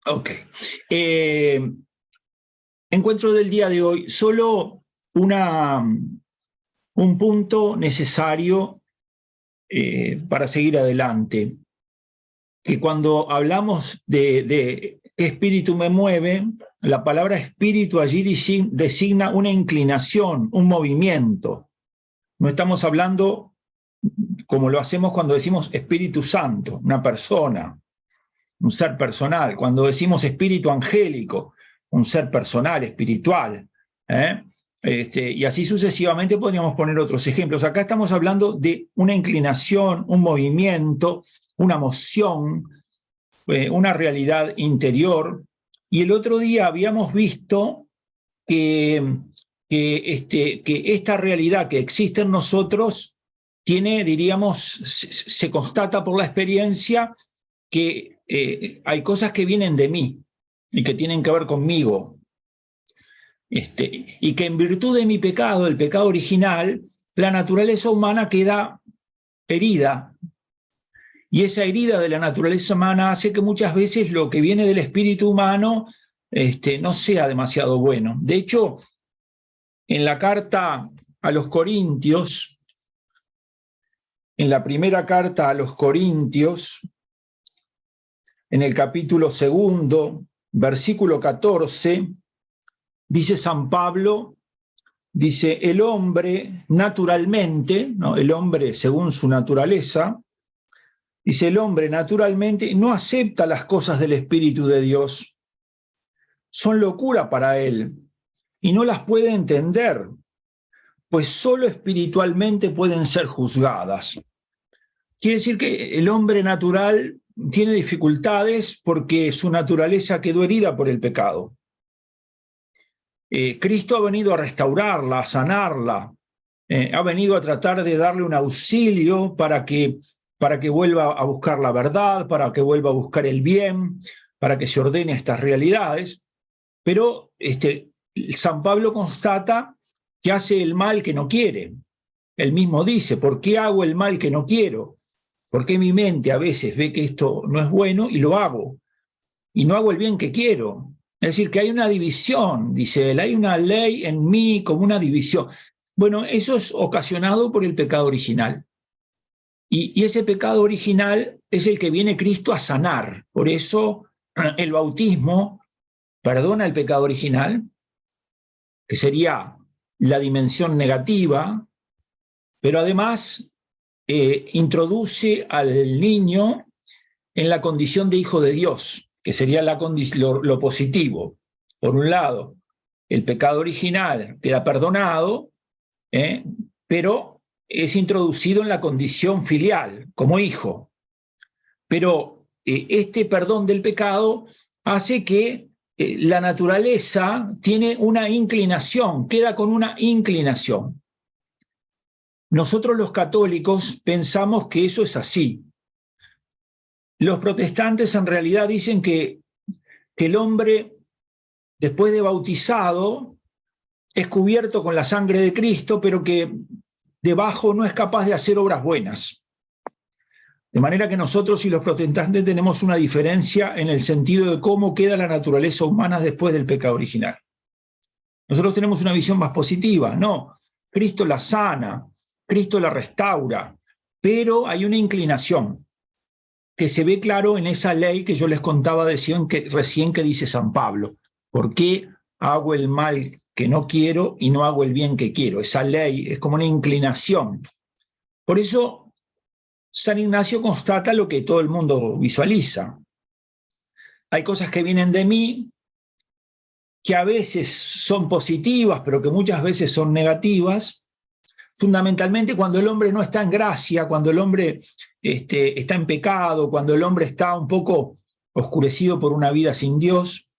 Ok. Encuentro del día de hoy, solo un punto necesario para seguir adelante. Que cuando hablamos de qué espíritu me mueve, la palabra espíritu allí designa una inclinación, un movimiento. No estamos hablando como lo hacemos cuando decimos Espíritu Santo, una persona, un ser personal. Cuando decimos espíritu angélico, un ser personal, espiritual. Y así sucesivamente podríamos poner otros ejemplos. Acá estamos hablando de una inclinación, un movimiento, una moción, una realidad interior. Y el otro día habíamos visto que esta realidad que existe en nosotros tiene, diríamos, se constata por la experiencia que hay cosas que vienen de mí y que tienen que ver conmigo. Y que en virtud de mi pecado, el pecado original, la naturaleza humana queda herida. Y esa herida de la naturaleza humana hace que muchas veces lo que viene del espíritu humano no sea demasiado bueno. De hecho, en la carta a los Corintios, en la primera carta a los Corintios, en el capítulo 2, versículo 14, dice San Pablo, dice, el hombre naturalmente, ¿no? El hombre según su naturaleza, dice, el hombre naturalmente no acepta las cosas del Espíritu de Dios. Son locura para él y no las puede entender, pues solo espiritualmente pueden ser juzgadas. Quiere decir que el hombre natural tiene dificultades porque su naturaleza quedó herida por el pecado. Cristo ha venido a restaurarla, a sanarla, ha venido a tratar de darle un auxilio para que vuelva a buscar la verdad, para que vuelva a buscar el bien, para que se ordene estas realidades. Pero San Pablo constata que hace el mal que no quiere. Él mismo dice, ¿por qué hago el mal que no quiero? Porque mi mente a veces ve que esto no es bueno y lo hago. Y no hago el bien que quiero. Es decir, que hay una división, dice él, hay una ley en mí como una división. Bueno, eso es ocasionado por el pecado original. Y ese pecado original es el que viene Cristo a sanar. Por eso el bautismo perdona el pecado original, que sería la dimensión negativa, pero además introduce al niño en la condición de hijo de Dios, que sería lo positivo. Por un lado, el pecado original queda perdonado, pero es introducido en la condición filial, como hijo. Pero este perdón del pecado hace que la naturaleza tiene una inclinación, queda con una inclinación. Nosotros los católicos pensamos que eso es así. Los protestantes en realidad dicen que el hombre, después de bautizado, es cubierto con la sangre de Cristo, pero que debajo no es capaz de hacer obras buenas. De manera que nosotros y los protestantes tenemos una diferencia en el sentido de cómo queda la naturaleza humana después del pecado original. Nosotros tenemos una visión más positiva. No, Cristo la sana, Cristo la restaura, pero hay una inclinación que se ve claro en esa ley que yo les contaba recién que dice San Pablo. ¿Por qué hago el mal que no quiero y no hago el bien que quiero? Esa ley es como una inclinación. Por eso San Ignacio constata lo que todo el mundo visualiza. Hay cosas que vienen de mí, que a veces son positivas, pero que muchas veces son negativas, fundamentalmente cuando el hombre no está en gracia, cuando el hombre está en pecado, cuando el hombre está un poco oscurecido por una vida sin Dios.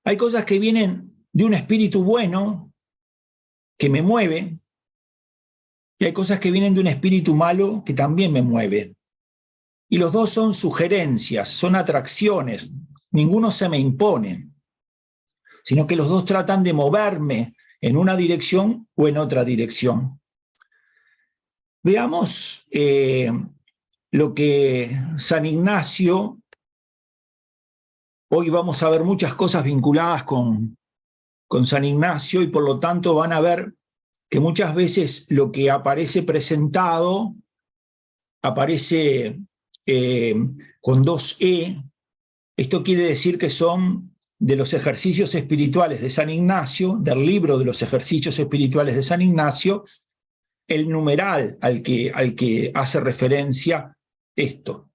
Hay cosas que vienen de un espíritu bueno que me mueve, y hay cosas que vienen de un espíritu malo que también me mueve. Y los dos son sugerencias, son atracciones. Ninguno se me impone, sino que los dos tratan de moverme en una dirección o en otra dirección. Veamos lo que San Ignacio, hoy vamos a ver muchas cosas vinculadas con San Ignacio y por lo tanto van a ver que muchas veces lo que aparece presentado aparece con 2E. Esto quiere decir que son de los ejercicios espirituales de San Ignacio, del libro de los ejercicios espirituales de San Ignacio, el numeral al que hace referencia esto.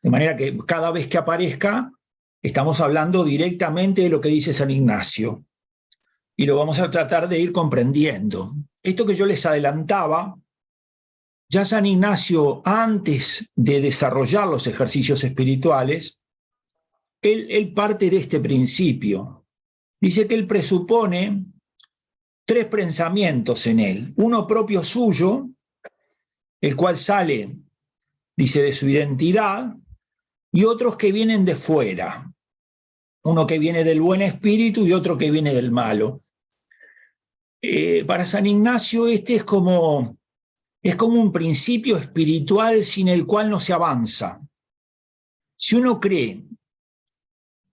De manera que cada vez que aparezca, estamos hablando directamente de lo que dice San Ignacio. Y lo vamos a tratar de ir comprendiendo. Esto que yo les adelantaba, ya San Ignacio, antes de desarrollar los ejercicios espirituales, él parte de este principio. Dice que él presupone 3 pensamientos en él. Uno propio suyo, el cual sale, dice, de su identidad, y otros que vienen de fuera. Uno que viene del buen espíritu y otro que viene del malo. Para San Ignacio este es como un principio espiritual sin el cual no se avanza. Si uno cree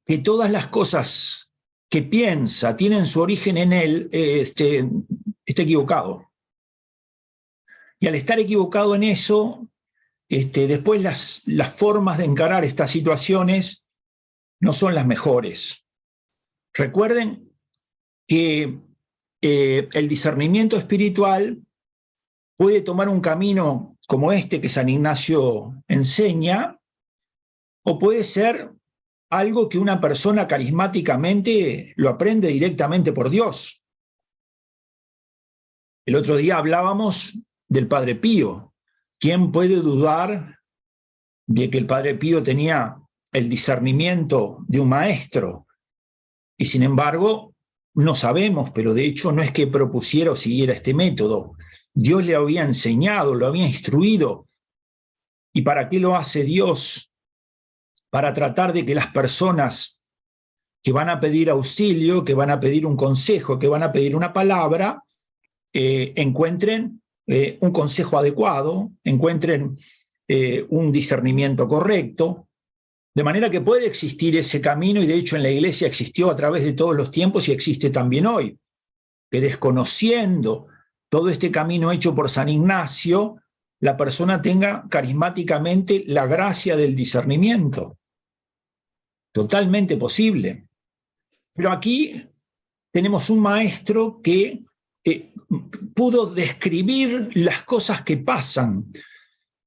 que todas las cosas que piensa tienen su origen en él, está equivocado. Y al estar equivocado en eso, después las formas de encarar estas situaciones no son las mejores. Recuerden que el discernimiento espiritual puede tomar un camino como este que San Ignacio enseña, o puede ser algo que una persona carismáticamente lo aprende directamente por Dios. El otro día hablábamos del Padre Pío. ¿Quién puede dudar de que el Padre Pío tenía el discernimiento de un maestro? Y sin embargo, no sabemos, pero de hecho no es que propusiera o siguiera este método. Dios le había enseñado, lo había instruido. ¿Y para qué lo hace Dios? Para tratar de que las personas que van a pedir auxilio, que van a pedir un consejo, que van a pedir una palabra, encuentren un consejo adecuado, encuentren un discernimiento correcto, de manera que puede existir ese camino, y de hecho en la Iglesia existió a través de todos los tiempos y existe también hoy, que desconociendo todo este camino hecho por San Ignacio, la persona tenga carismáticamente la gracia del discernimiento. Totalmente posible. Pero aquí tenemos un maestro que pudo describir las cosas que pasan,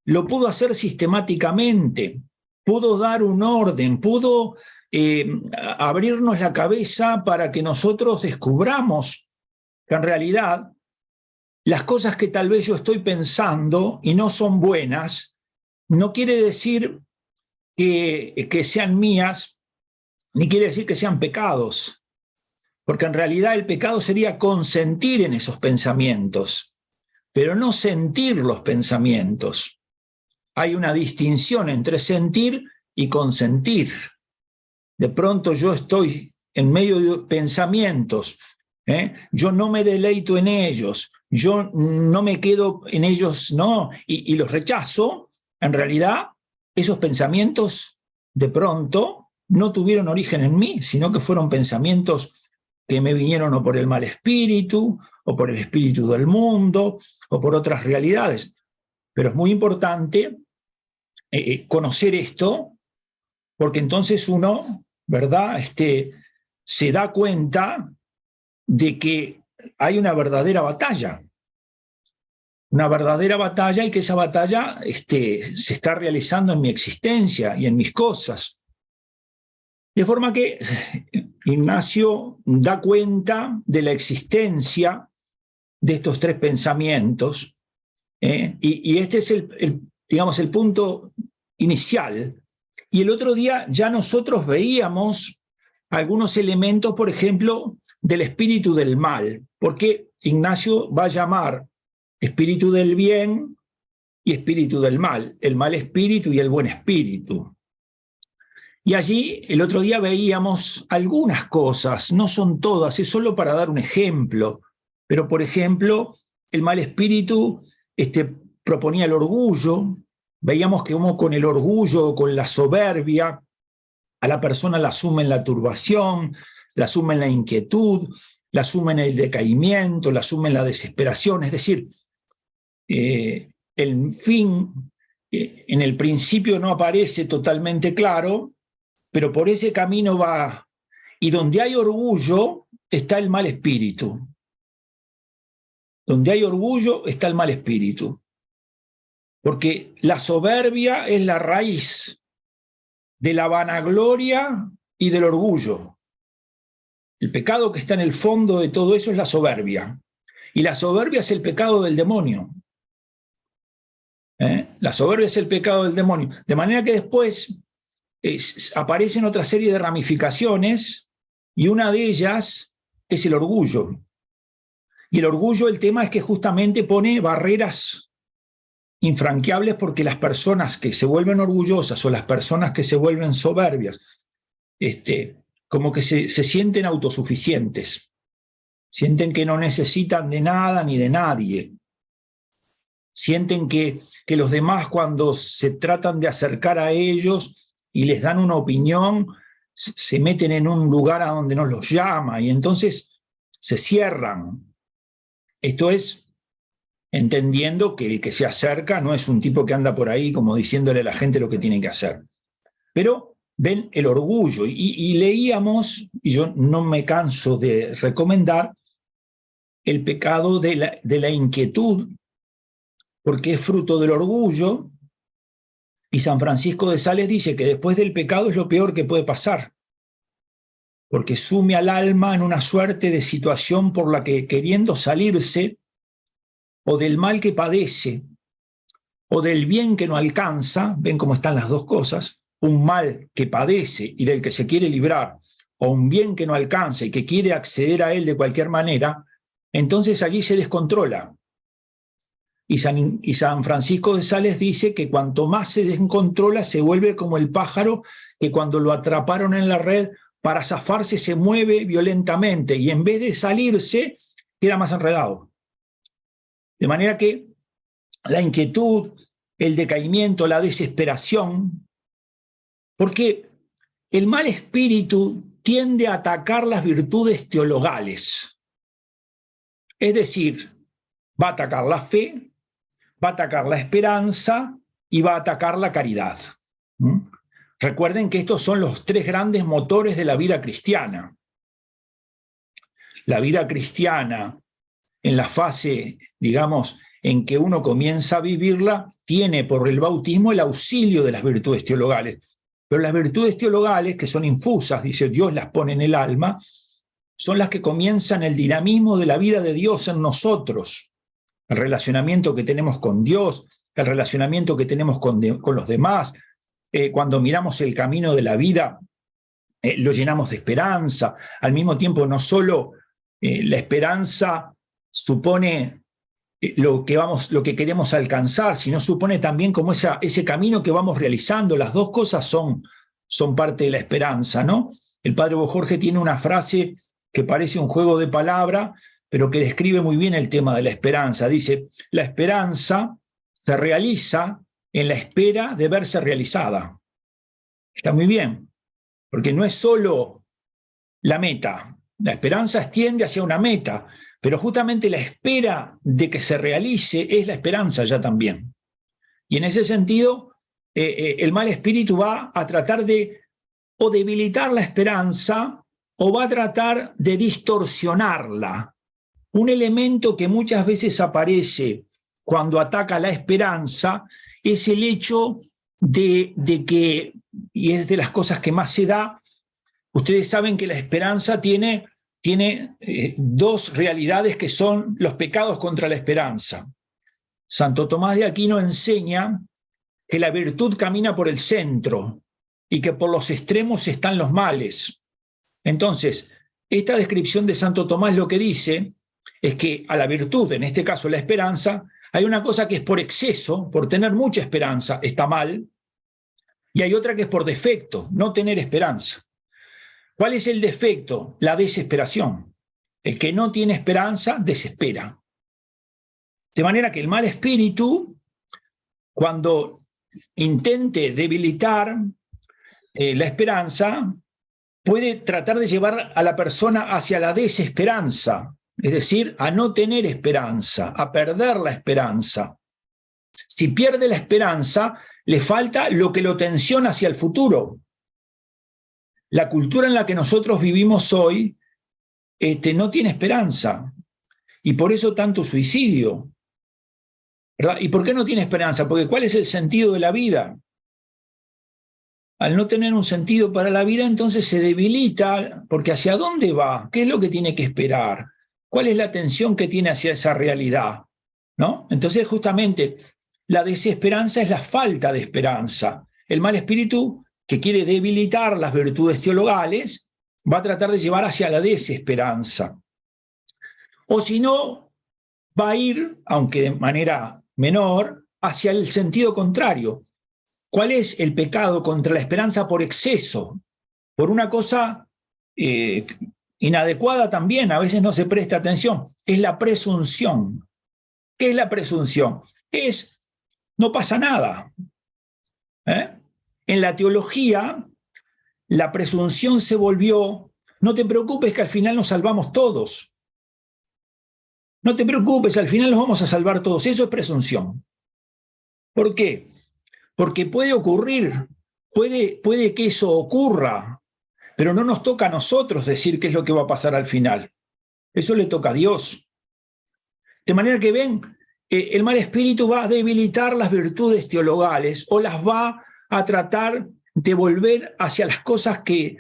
lo pudo hacer sistemáticamente, pudo dar un orden, pudo abrirnos la cabeza para que nosotros descubramos que en realidad las cosas que tal vez yo estoy pensando y no son buenas, no quiere decir que sean mías, ni quiere decir que sean pecados, porque en realidad el pecado sería consentir en esos pensamientos, pero no sentir los pensamientos. Hay una distinción entre sentir y consentir. De pronto yo estoy en medio de pensamientos, yo no me deleito en ellos, yo no me quedo en ellos, no, y los rechazo. En realidad, esos pensamientos de pronto no tuvieron origen en mí, sino que fueron pensamientos que me vinieron o por el mal espíritu, o por el espíritu del mundo, o por otras realidades. Pero es muy importante conocer esto, porque entonces uno, ¿verdad?, se da cuenta de que hay una verdadera batalla, y que esa batalla se está realizando en mi existencia y en mis cosas. De forma que Ignacio da cuenta de la existencia de estos 3 pensamientos, y este es el punto inicial. Y el otro día ya nosotros veíamos algunos elementos, por ejemplo, del espíritu del mal, porque Ignacio va a llamar espíritu del bien y espíritu del mal, el mal espíritu y el buen espíritu. Y allí el otro día veíamos algunas cosas, no son todas, es solo para dar un ejemplo, pero por ejemplo, el mal espíritu proponía el orgullo, veíamos que como con el orgullo, con la soberbia, a la persona la suma en la turbación, la suma en la inquietud, la suma en el decaimiento, la suma en la desesperación. Es decir, el fin en el principio no aparece totalmente claro, pero por ese camino va. Y donde hay orgullo está el mal espíritu. Donde hay orgullo está el mal espíritu. Porque la soberbia es la raíz de la vanagloria y del orgullo. El pecado que está en el fondo de todo eso es la soberbia. Y la soberbia es el pecado del demonio. La soberbia es el pecado del demonio. De manera que después aparecen otra serie de ramificaciones y una de ellas es el orgullo. Y el orgullo, el tema es que justamente pone barreras infranqueables porque las personas que se vuelven orgullosas o las personas que se vuelven soberbias, como que se sienten autosuficientes, sienten que no necesitan de nada ni de nadie, sienten que los demás cuando se tratan de acercar a ellos y les dan una opinión, se meten en un lugar a donde no los llama y entonces se cierran. Esto es entendiendo que el que se acerca no es un tipo que anda por ahí como diciéndole a la gente lo que tiene que hacer. Pero ven el orgullo y leíamos, y yo no me canso de recomendar, el pecado de la inquietud, porque es fruto del orgullo, y San Francisco de Sales dice que después del pecado es lo peor que puede pasar, porque sume al alma en una suerte de situación por la que, queriendo salirse, o del mal que padece, o del bien que no alcanza, ven cómo están las dos cosas, un mal que padece y del que se quiere librar, o un bien que no alcanza y que quiere acceder a él de cualquier manera, entonces allí se descontrola. Y San Francisco de Sales dice que cuanto más se descontrola, se vuelve como el pájaro que cuando lo atraparon en la red, para zafarse se mueve violentamente y en vez de salirse, queda más enredado. De manera que la inquietud, el decaimiento, la desesperación, porque el mal espíritu tiende a atacar las virtudes teologales. Es decir, va a atacar la fe, va a atacar la esperanza y va a atacar la caridad. Recuerden que estos son los tres grandes motores de la vida cristiana. La vida cristiana, en la fase, digamos, en que uno comienza a vivirla, tiene por el bautismo el auxilio de las virtudes teologales. Pero las virtudes teologales, que son infusas, dice Dios las pone en el alma, son las que comienzan el dinamismo de la vida de Dios en nosotros. El relacionamiento que tenemos con Dios, el relacionamiento que tenemos con los demás. Cuando miramos el camino de la vida, lo llenamos de esperanza. Al mismo tiempo, no solo la esperanza supone lo que queremos alcanzar, sino supone también como ese camino que vamos realizando. Las dos cosas son parte de la esperanza, ¿no? El padre Bojorge tiene una frase que parece un juego de palabras, pero que describe muy bien el tema de la esperanza. Dice, la esperanza se realiza en la espera de verse realizada. Está muy bien, porque no es solo la meta. La esperanza tiende hacia una meta, pero justamente la espera de que se realice es la esperanza ya también. Y en ese sentido, el mal espíritu va a tratar de o debilitar la esperanza o va a tratar de distorsionarla. Un elemento que muchas veces aparece cuando ataca la esperanza es el hecho de que, y es de las cosas que más se da, ustedes saben que la esperanza tiene dos realidades que son los pecados contra la esperanza. Santo Tomás de Aquino enseña que la virtud camina por el centro y que por los extremos están los males. Entonces, esta descripción de Santo Tomás lo que dice es que a la virtud, en este caso la esperanza, hay una cosa que es por exceso, por tener mucha esperanza, está mal, y hay otra que es por defecto, no tener esperanza. ¿Cuál es el defecto? La desesperación. El que no tiene esperanza, desespera. De manera que el mal espíritu, cuando intente debilitar la esperanza, puede tratar de llevar a la persona hacia la desesperanza, es decir, a no tener esperanza, a perder la esperanza. Si pierde la esperanza, le falta lo que lo tensiona hacia el futuro. La cultura en la que nosotros vivimos hoy no tiene esperanza, y por eso tanto suicidio, ¿verdad? ¿Y por qué no tiene esperanza? Porque ¿cuál es el sentido de la vida? Al no tener un sentido para la vida, entonces se debilita, porque ¿hacia dónde va? ¿Qué es lo que tiene que esperar? ¿Cuál es la tensión que tiene hacia esa realidad? ¿No? Entonces, justamente, la desesperanza es la falta de esperanza. El mal espíritu, que quiere debilitar las virtudes teologales, va a tratar de llevar hacia la desesperanza. O si no, va a ir, aunque de manera menor, hacia el sentido contrario. ¿Cuál es el pecado contra la esperanza por exceso? Por una cosa inadecuada también, a veces no se presta atención. Es la presunción. ¿Qué es la presunción? Es, no pasa nada. En la teología, la presunción se volvió, no te preocupes que al final nos salvamos todos. No te preocupes, al final nos vamos a salvar todos. Eso es presunción. ¿Por qué? Porque puede ocurrir, puede que eso ocurra, pero no nos toca a nosotros decir qué es lo que va a pasar al final. Eso le toca a Dios. De manera que ven, el mal espíritu va a debilitar las virtudes teologales o las va a tratar de volver hacia las cosas que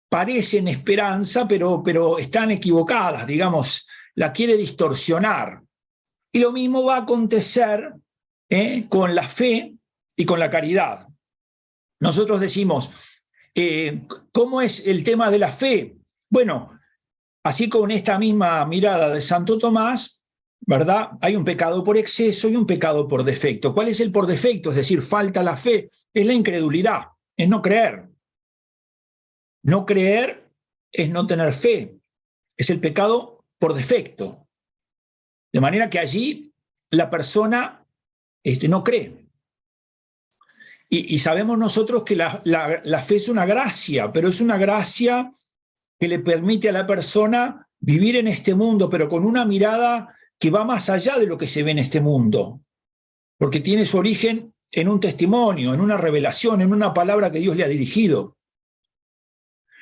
parecen esperanza, pero están equivocadas, digamos, la quiere distorsionar. Y lo mismo va a acontecer con la fe y con la caridad. Nosotros decimos, ¿cómo es el tema de la fe? Bueno, así con esta misma mirada de Santo Tomás, ¿verdad? Hay un pecado por exceso y un pecado por defecto. ¿Cuál es el por defecto? Es decir, falta la fe. Es la incredulidad, es no creer. No creer es no tener fe. Es el pecado por defecto. De manera que allí la persona no cree. Y sabemos nosotros que la fe es una gracia, pero es una gracia que le permite a la persona vivir en este mundo, pero con una mirada que va más allá de lo que se ve en este mundo, porque tiene su origen en un testimonio, en una revelación, en una palabra que Dios le ha dirigido.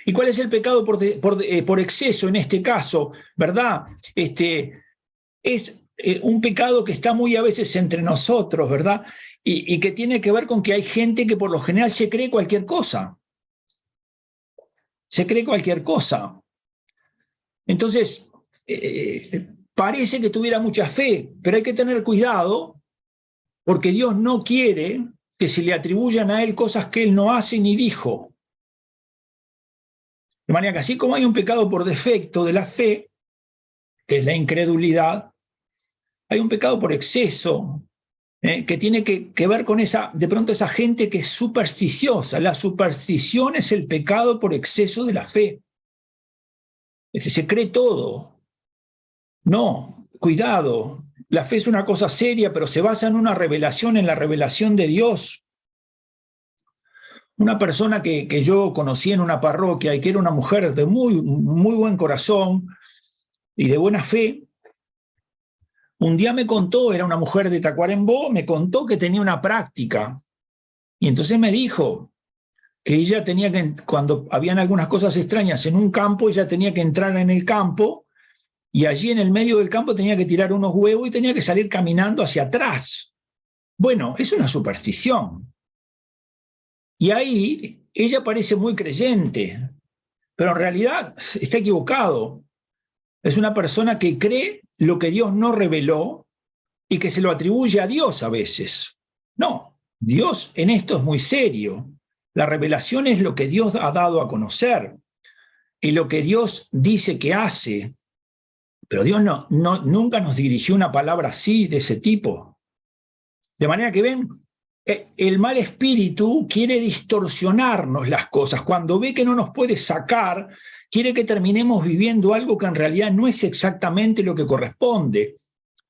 ¿Y cuál es el pecado por exceso en este caso? ¿Verdad? Es un pecado que está muy a veces entre nosotros, ¿verdad? Y que tiene que ver con que hay gente que por lo general se cree cualquier cosa. Se cree cualquier cosa. Entonces, parece que tuviera mucha fe, pero hay que tener cuidado porque Dios no quiere que se le atribuyan a él cosas que él no hace ni dijo. De manera que así como hay un pecado por defecto de la fe, que es la incredulidad, hay un pecado por exceso, que tiene que ver con de pronto esa gente que es supersticiosa. La superstición es el pecado por exceso de la fe. Es decir, se cree todo. No, cuidado. La fe es una cosa seria, pero se basa en una revelación, en la revelación de Dios. Una persona que yo conocí en una parroquia y que era una mujer de muy, muy buen corazón y de buena fe, un día me contó, era una mujer de Tacuarembó, me contó que tenía una práctica. Y entonces me dijo que ella tenía que, cuando habían algunas cosas extrañas en un campo, ella tenía que entrar en el campo y allí en el medio del campo tenía que tirar unos huevos y tenía que salir caminando hacia atrás. Bueno, es una superstición. Y ahí ella parece muy creyente, pero en realidad está equivocado. Es una persona que cree lo que Dios no reveló y que se lo atribuye a Dios a veces. No, Dios en esto es muy serio. La revelación es lo que Dios ha dado a conocer y lo que Dios dice que hace. Pero Dios nunca nos dirigió una palabra así, de ese tipo. De manera que ven, el mal espíritu quiere distorsionarnos las cosas. Cuando ve que no nos puede sacar, quiere que terminemos viviendo algo que en realidad no es exactamente lo que corresponde.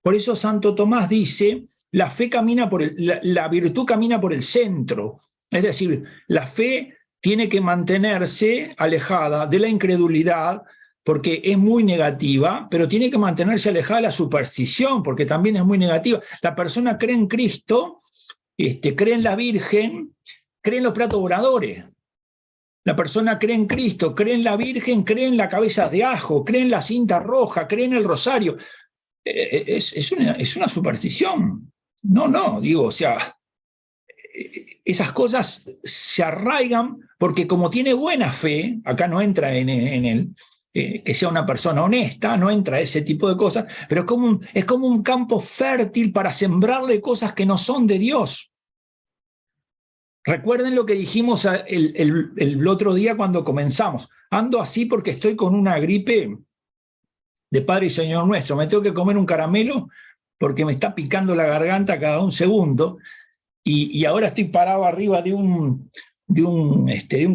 Por eso Santo Tomás dice, la fe camina por la virtud camina por el centro. Es decir, la fe tiene que mantenerse alejada de la incredulidad, porque es muy negativa, pero tiene que mantenerse alejada de la superstición, porque también es muy negativa. La persona cree en Cristo, cree en la Virgen, cree en los platos voladores. La persona cree en Cristo, cree en la Virgen, cree en la cabeza de ajo, cree en la cinta roja, cree en el rosario. Es una superstición. No, digo, o sea, esas cosas se arraigan porque como tiene buena fe, acá no entra en el que sea una persona honesta, no entra ese tipo de cosas, pero es como un campo fértil para sembrarle cosas que no son de Dios. Recuerden lo que dijimos el otro día cuando comenzamos. Ando así porque estoy con una gripe de Padre y Señor Nuestro. Me tengo que comer un caramelo porque me está picando la garganta cada un segundo. Y ahora estoy parado arriba de un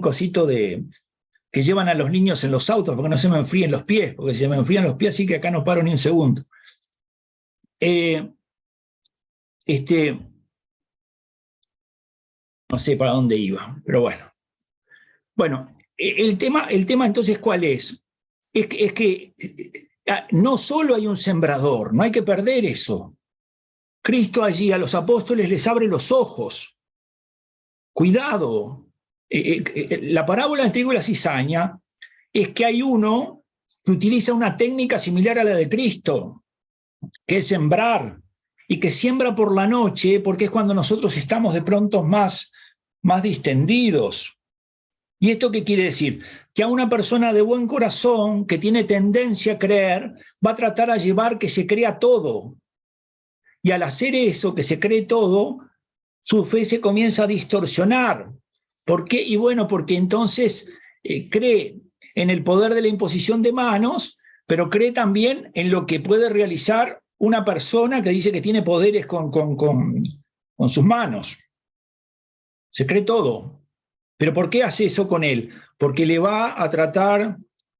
cosito que llevan a los niños en los autos porque no se me enfríen los pies, porque si se me enfrían los pies, así que acá no paro ni un segundo. No sé para dónde iba, pero bueno. Bueno, el tema entonces, ¿cuál es? Es que no solo hay un sembrador, no hay que perder eso. Cristo allí a los apóstoles les abre los ojos. Cuidado. La parábola del trigo y la cizaña es que hay uno que utiliza una técnica similar a la de Cristo, que es sembrar, y que siembra por la noche porque es cuando nosotros estamos de pronto más distendidos. ¿Y esto qué quiere decir? Que a una persona de buen corazón que tiene tendencia a creer, va a tratar a llevar que se crea todo. Y al hacer eso, que se cree todo, su fe se comienza a distorsionar. ¿Por qué? Y bueno, porque entonces cree en el poder de la imposición de manos, pero cree también en lo que puede realizar una persona que dice que tiene poderes con sus manos. Se cree todo. ¿Pero por qué hace eso con él? Porque le va a tratar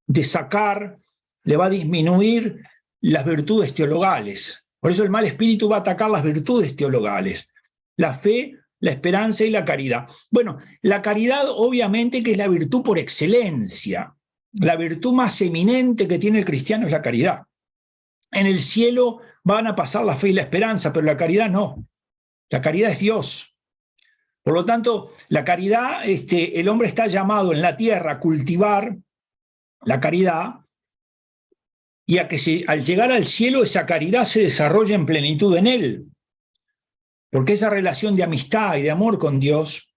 de sacar, le va a disminuir las virtudes teologales. Por eso el mal espíritu va a atacar las virtudes teologales. La fe, la esperanza y la caridad. Bueno, la caridad obviamente que es la virtud por excelencia. La virtud más eminente que tiene el cristiano es la caridad. En el cielo van a pasar la fe y la esperanza, pero la caridad no. La caridad es Dios. Por lo tanto, la caridad, el hombre está llamado en la tierra a cultivar la caridad y a que al llegar al cielo esa caridad se desarrolle en plenitud en él. Porque esa relación de amistad y de amor con Dios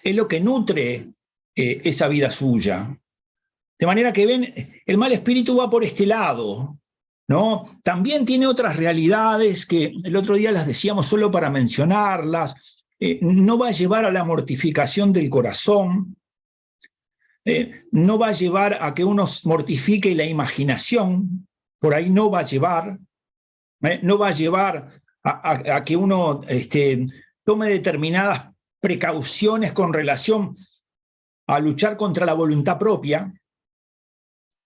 es lo que nutre esa vida suya. De manera que ven, el mal espíritu va por este lado, ¿no? También tiene otras realidades que el otro día las decíamos solo para mencionarlas. No va a llevar a la mortificación del corazón, no va a llevar a que uno mortifique la imaginación, por ahí no va a llevar, no va a llevar a que uno tome determinadas precauciones con relación a luchar contra la voluntad propia,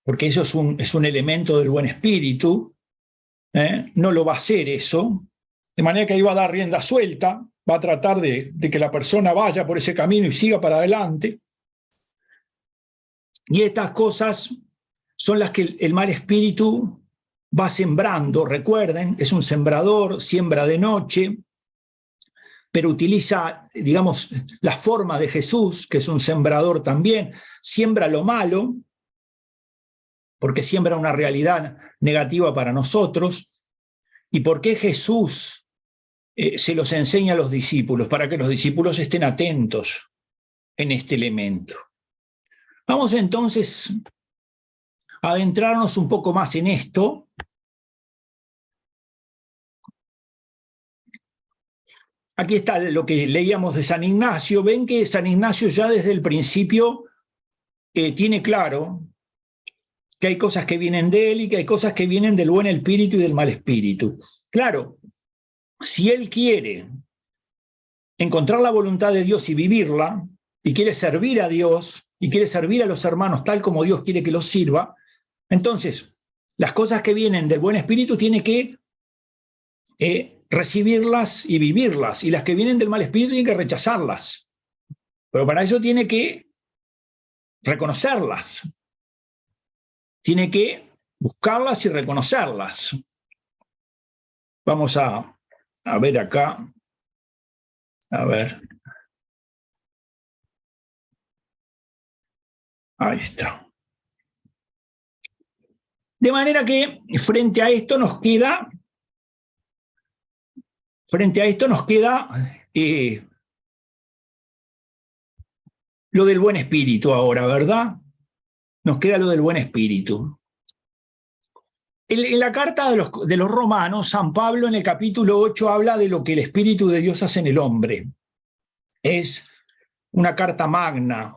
porque eso es un elemento del buen espíritu, no lo va a hacer eso, de manera que ahí va a dar rienda suelta, va a tratar de que la persona vaya por ese camino y siga para adelante. Y estas cosas son las que el mal espíritu va sembrando. Recuerden, es un sembrador, siembra de noche, pero utiliza, digamos, la forma de Jesús, que es un sembrador también, siembra lo malo, porque siembra una realidad negativa para nosotros. ¿Y por qué Jesús se los enseña a los discípulos? Para que los discípulos estén atentos en este elemento. Vamos entonces a adentrarnos un poco más en esto. Aquí está lo que leíamos de San Ignacio. Ven que San Ignacio ya desde el principio tiene claro que hay cosas que vienen de él y que hay cosas que vienen del buen espíritu y del mal espíritu. Claro, si él quiere encontrar la voluntad de Dios y vivirla, y quiere servir a Dios, y quiere servir a los hermanos tal como Dios quiere que los sirva, entonces las cosas que vienen del buen espíritu tiene que recibirlas y vivirlas, y las que vienen del mal espíritu tiene que rechazarlas. Pero para eso tiene que reconocerlas, tiene que buscarlas y reconocerlas. Vamos a ver acá, a ver. Ahí está. De manera que frente a esto nos queda lo del buen espíritu ahora, ¿verdad? Nos queda lo del buen espíritu. En la carta de los Romanos, San Pablo en el capítulo 8 habla de lo que el Espíritu de Dios hace en el hombre. Es una carta magna,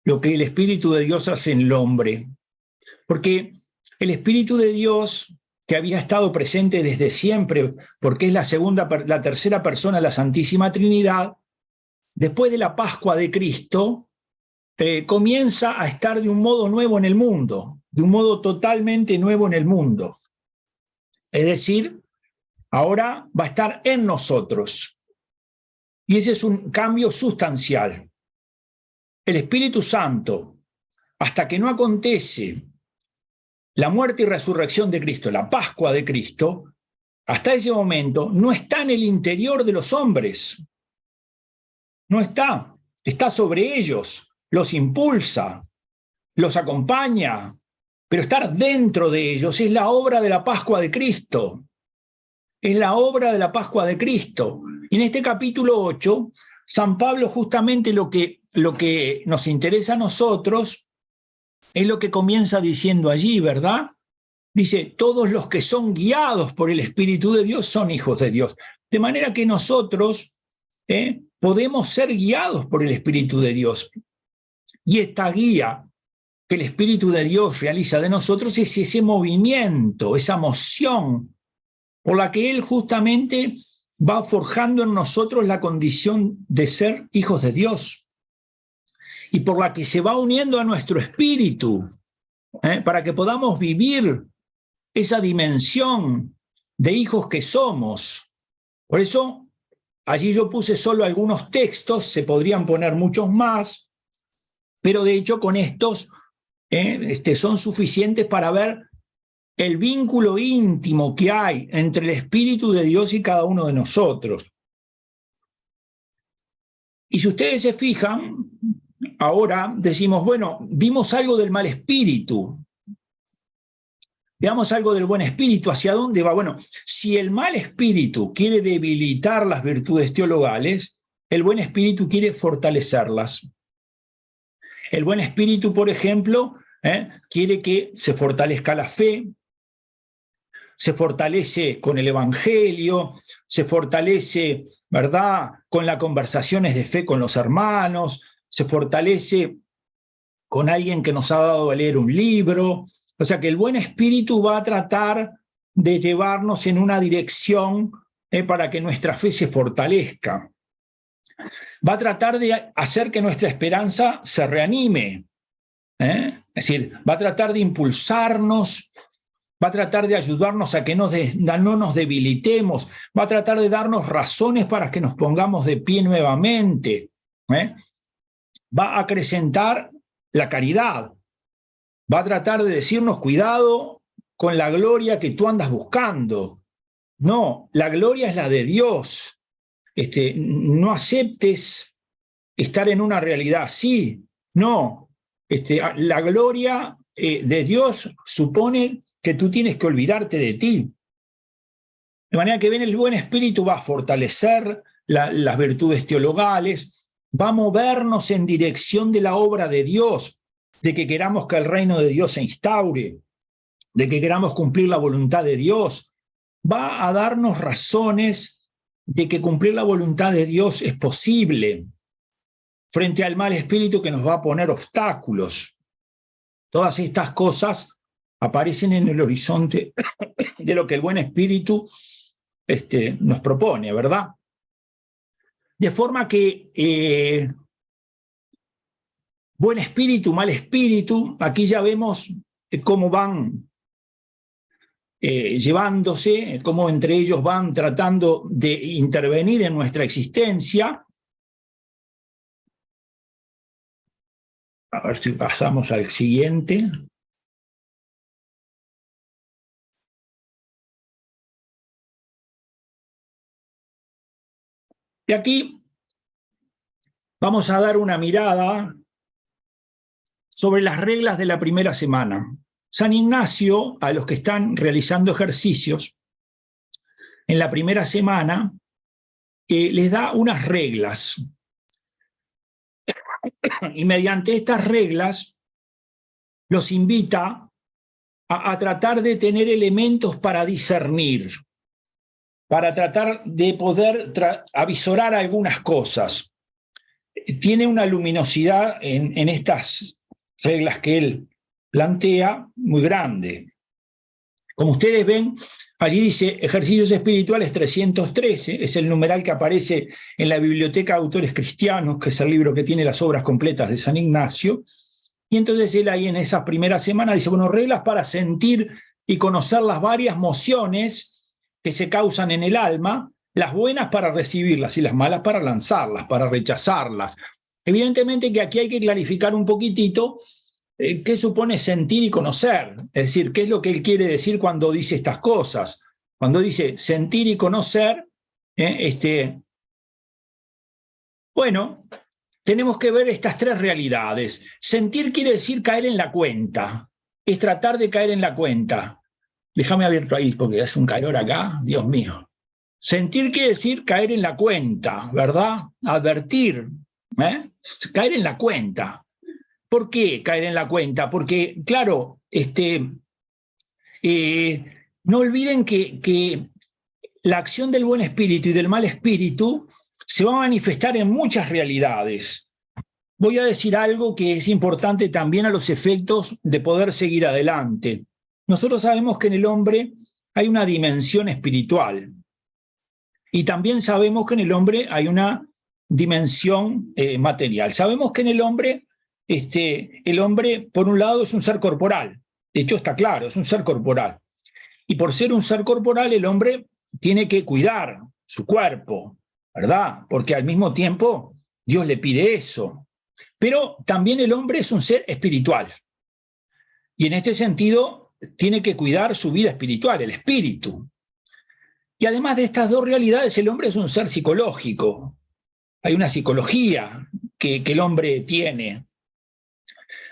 lo que el Espíritu de Dios hace en el hombre. Porque el Espíritu de Dios, que había estado presente desde siempre, porque es la tercera persona de la Santísima Trinidad, después de la Pascua de Cristo, comienza a estar de un modo nuevo en el mundo, de un modo totalmente nuevo en el mundo. Es decir, ahora va a estar en nosotros. Y ese es un cambio sustancial. El Espíritu Santo, hasta que no acontece la muerte y resurrección de Cristo, la Pascua de Cristo, hasta ese momento no está en el interior de los hombres. No está. Está sobre ellos, los impulsa, los acompaña, pero estar dentro de ellos es la obra de la Pascua de Cristo. Es la obra de la Pascua de Cristo. Y en este capítulo 8, San Pablo justamente lo que nos interesa a nosotros es lo que comienza diciendo allí, ¿verdad? Dice, todos los que son guiados por el Espíritu de Dios son hijos de Dios. De manera que nosotros podemos ser guiados por el Espíritu de Dios. Y esta guía que el Espíritu de Dios realiza de nosotros es ese movimiento, esa moción por la que Él justamente va forjando en nosotros la condición de ser hijos de Dios y por la que se va uniendo a nuestro espíritu para que podamos vivir esa dimensión de hijos que somos. Por eso, allí yo puse solo algunos textos, se podrían poner muchos más, pero de hecho con estos son suficientes para ver el vínculo íntimo que hay entre el Espíritu de Dios y cada uno de nosotros. Y si ustedes se fijan, ahora decimos, bueno, vimos algo del mal espíritu. Veamos algo del buen espíritu, ¿hacia dónde va? Bueno, si el mal espíritu quiere debilitar las virtudes teologales, el buen espíritu quiere fortalecerlas. El buen espíritu, por ejemplo, quiere que se fortalezca la fe, se fortalece con el Evangelio, se fortalece, ¿verdad?, con las conversaciones de fe con los hermanos, se fortalece con alguien que nos ha dado a leer un libro. O sea que el buen espíritu va a tratar de llevarnos en una dirección para que nuestra fe se fortalezca. Va a tratar de hacer que nuestra esperanza se reanime. Es decir, va a tratar de impulsarnos, va a tratar de ayudarnos a que no nos debilitemos, va a tratar de darnos razones para que nos pongamos de pie nuevamente. Va a acrecentar la caridad, va a tratar de decirnos, cuidado con la gloria que tú andas buscando. No, la gloria es la de Dios. No aceptes estar en una realidad así. No, la gloria de Dios supone que tú tienes que olvidarte de ti. De manera que el buen espíritu va a fortalecer las virtudes teologales, va a movernos en dirección de la obra de Dios, de que queramos que el reino de Dios se instaure, de que queramos cumplir la voluntad de Dios. Va a darnos razones de que cumplir la voluntad de Dios es posible frente al mal espíritu que nos va a poner obstáculos. Todas estas cosas aparecen en el horizonte de lo que el buen espíritu nos propone, ¿verdad? De forma que buen espíritu, mal espíritu, aquí ya vemos cómo van llevándose, cómo entre ellos van tratando de intervenir en nuestra existencia. A ver si pasamos al siguiente. Y aquí vamos a dar una mirada sobre las reglas de la primera semana. San Ignacio, a los que están realizando ejercicios en la primera semana, les da unas reglas. Y mediante estas reglas los invita a tratar de tener elementos para discernir, para tratar de poder avisorar algunas cosas. Tiene una luminosidad en estas reglas que él plantea muy grande. Como ustedes ven, allí dice Ejercicios Espirituales 313, es el numeral que aparece en la Biblioteca de Autores Cristianos, que es el libro que tiene las obras completas de San Ignacio. Y entonces él ahí en esas primeras semanas dice, bueno, reglas para sentir y conocer las varias mociones que se causan en el alma, las buenas para recibirlas y las malas para lanzarlas, para rechazarlas. Evidentemente que aquí hay que clarificar un poquitito qué supone sentir y conocer, es decir, qué es lo que él quiere decir cuando dice estas cosas. Cuando dice sentir y conocer, bueno, tenemos que ver estas tres realidades. Sentir quiere decir caer en la cuenta, es tratar de caer en la cuenta. Déjame abierto ahí porque hace un calor acá, Dios mío. Sentir quiere decir caer en la cuenta, ¿verdad? Advertir, caer en la cuenta. ¿Por qué caer en la cuenta? Porque, claro, no olviden que la acción del buen espíritu y del mal espíritu se va a manifestar en muchas realidades. Voy a decir algo que es importante también a los efectos de poder seguir adelante. Nosotros sabemos que en el hombre hay una dimensión espiritual y también sabemos que en el hombre hay una dimensión material. Sabemos que en el hombre, por un lado, es un ser corporal. De hecho, está claro, es un ser corporal. Y por ser un ser corporal, el hombre tiene que cuidar su cuerpo, ¿verdad? Porque al mismo tiempo Dios le pide eso. Pero también el hombre es un ser espiritual. Y en este sentido tiene que cuidar su vida espiritual, el espíritu. Y además de estas dos realidades, el hombre es un ser psicológico. Hay una psicología que el hombre tiene.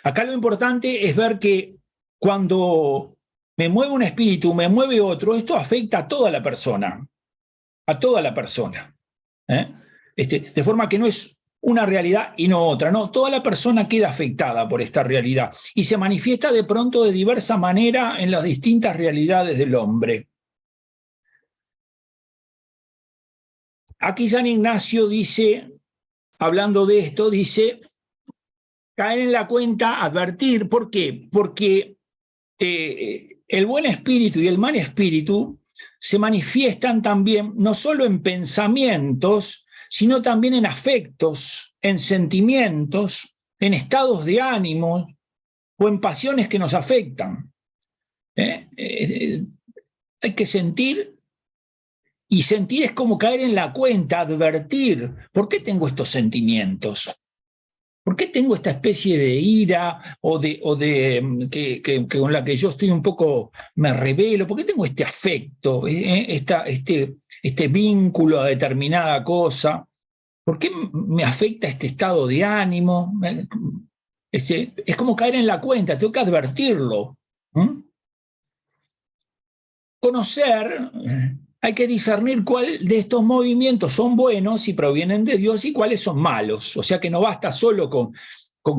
Acá lo importante es ver que cuando me mueve un espíritu, me mueve otro, esto afecta a toda la persona. A toda la persona. De forma que no es una realidad y no otra, no, toda la persona queda afectada por esta realidad y se manifiesta de pronto de diversa manera en las distintas realidades del hombre. Aquí San Ignacio dice, hablando de esto, dice, caer en la cuenta, advertir, ¿por qué? Porque el buen espíritu y el mal espíritu se manifiestan también no solo en pensamientos, sino también en afectos, en sentimientos, en estados de ánimo o en pasiones que nos afectan. Hay que sentir, y sentir es como caer en la cuenta, advertir, ¿por qué tengo estos sentimientos? ¿Por qué tengo esta especie de ira que con la que yo estoy un poco, me rebelo? ¿Por qué tengo este afecto, este vínculo a determinada cosa? ¿Por qué me afecta este estado de ánimo? Es como caer en la cuenta, tengo que advertirlo. Conocer, hay que discernir cuál de estos movimientos son buenos y provienen de Dios y cuáles son malos. O sea que no basta solo con